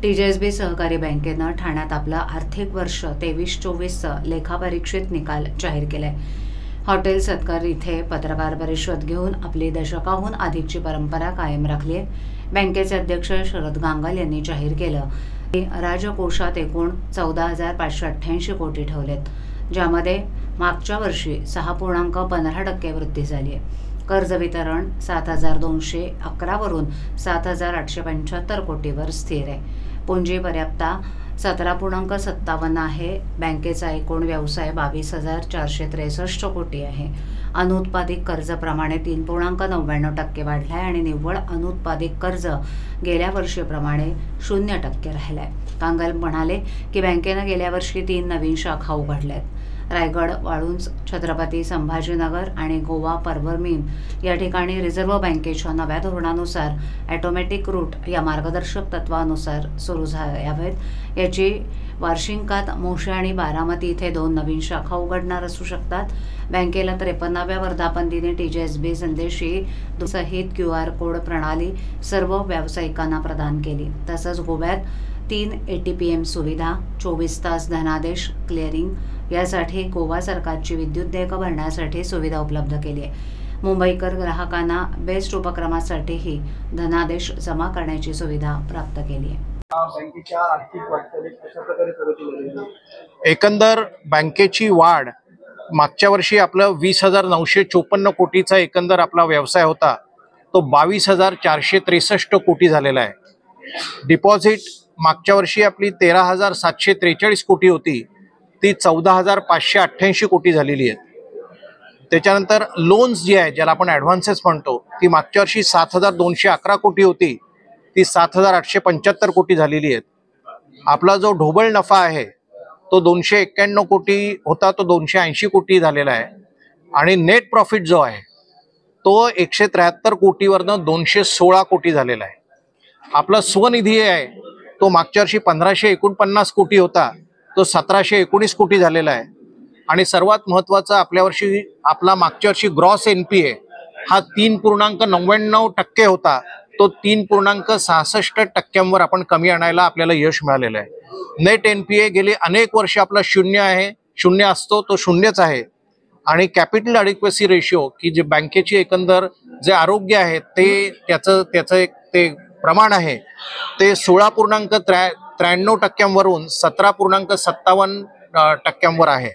TJSB सहकारी बँकेनं ठाण्यात आपलं आर्थिक वर्ष 23-24चं लेखापरीक्षित निकाल जाहीर केलाय। हॉटेल सत्कार इथे पत्रकार परिषद घेऊन आपली दशकाहून अधिकची परंपरा कायम राखली आहे। बँकेचे अध्यक्ष शरद गांगल यांनी जाहीर केलं की राजकोषात एकूण 14,588 कोटी ठेवलेत, ज्यामध्ये मागच्या वर्षी 6.15% वृद्धी झाली आहे। कर्ज वितरण 7,211 वरून 7,875 कोटीवर स्थिर आहे। पुंजी पर्याप्तता 17.57 आहे। बँकेचा एकूण व्यवसाय 22,463 कोटी आहे। अनुत्पादित कर्ज प्रमाणे 3.99% वाढलाय आणि निव्वळ अनुत्पादित कर्ज गेल्या वर्षीप्रमाणे 0% राहिलाय। कांगल म्हणाले की बँकेनं गेल्या वर्षी 3 नवीन शाखा उघडल्यात। रायगड, वाळुंज, छत्रपती संभाजीनगर आणि गोवा परभरमीम या ठिकाणी रिझर्व्ह बँकेच्या नव्या धोरणानुसार ऑटोमॅटिक रूट या मार्गदर्शक तत्वानुसार सुरू झाल्यात। याची वार्षिकात मोशी आणि बारामती इथे 2 नवीन शाखा उघडणार असू शकतात। बँकेला 53व्या वर्धापन दिनी टीजेएसबी संदेशी सहित QR कोड प्रणाली सर्व व्यावसायिकांना प्रदान केली। तसंच गोव्यात 3 ATPM सुविधा, 24 तास धनादेश क्लिअरिंग यासाठी गोवा सरकारची विद्युत देयक भरण्यासाठी सुविधा उपलब्ध केली आहे। मुंबईकर ग्राहकांना बेस्ट उपक्रमासाठीही धनादेश जमा करण्याची सुविधा प्राप्त केली आहे। एकंदर बँकेची वाढ मागच्या वर्षी आपलं 20,954 कोटीचा एकंदर आपला व्यवसाय होता, तो 22,463 कोटी झालेला आहे। डिपॉझिट मागच्या वर्षी आपली 13,743 कोटी होती, ती 14,588 कोटी झालेली आहे। त्याच्यानंतर लोन्स जी आहे, ज्याला आपण ॲडव्हान्सेस म्हणतो, ती मागच्या वर्षी 7,211 कोटी होती, ती 7,875 कोटी झालेली आहे। आपला जो ढोबळ नफा आहे तो 291 कोटी होता, तो 280 कोटी झालेला आहे। आणि नेट प्रॉफिट जो आहे तो 173 कोटीवरनं 216 कोटी झालेला आहे। आपला स्वनिधी आहे तो मागच्या वर्षी 1,549 कोटी होता, तो 1,719 कोटी झालेला आहे। आणि सर्वात महत्त्वाचं, आपल्या वर्षी आपला मागच्या वर्षी ग्रॉस NPA हा 3.99% होता, तो 3.66% आपण कमी आणायला आपल्याला यश मिळालेलं आहे। नेट NPA गेली अनेक वर्ष आपला 0 आहे, 0 असतो तो 0च आहे। आणि कॅपिटल ॲडिक्वेसी रेशिओ की जे बँकेची एकंदर जे आरोग्य आहे त्याचं एक ते प्रमाण आहे ते 16.93% वरून 17.57% आहे।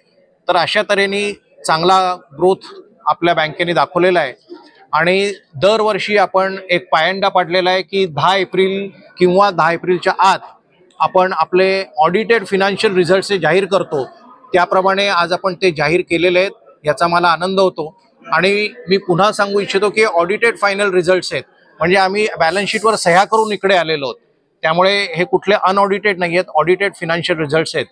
तर अशा तऱ्हेने चांगला ग्रोथ आपल्या बँकेने दाखवलेला आहे। आणि दरवर्षी आपण एक पायंडा पाडलेला आहे की 10 एप्रिल किंवा 10 एप्रिलच्या आत आपण आपले ऑडिटेड फिनान्शियल रिझल्ट्स जाहीर करतो, त्याप्रमाणे आज आपण ते जाहीर केलेले आहेत, याचा मला आनंद होतो। आणि मी पुन्हा सांगू इच्छितो की ऑडिटेड फायनल रिझल्ट्स आहेत, म्हणजे आम्ही बॅलन्स शीटवर सह्या करून इकडे आलेलो आहोत, त्यामुळे हे कुठले अनऑडिटेड नाही आहेत, ऑडिटेड फिनान्शियल रिझल्ट्स आहेत।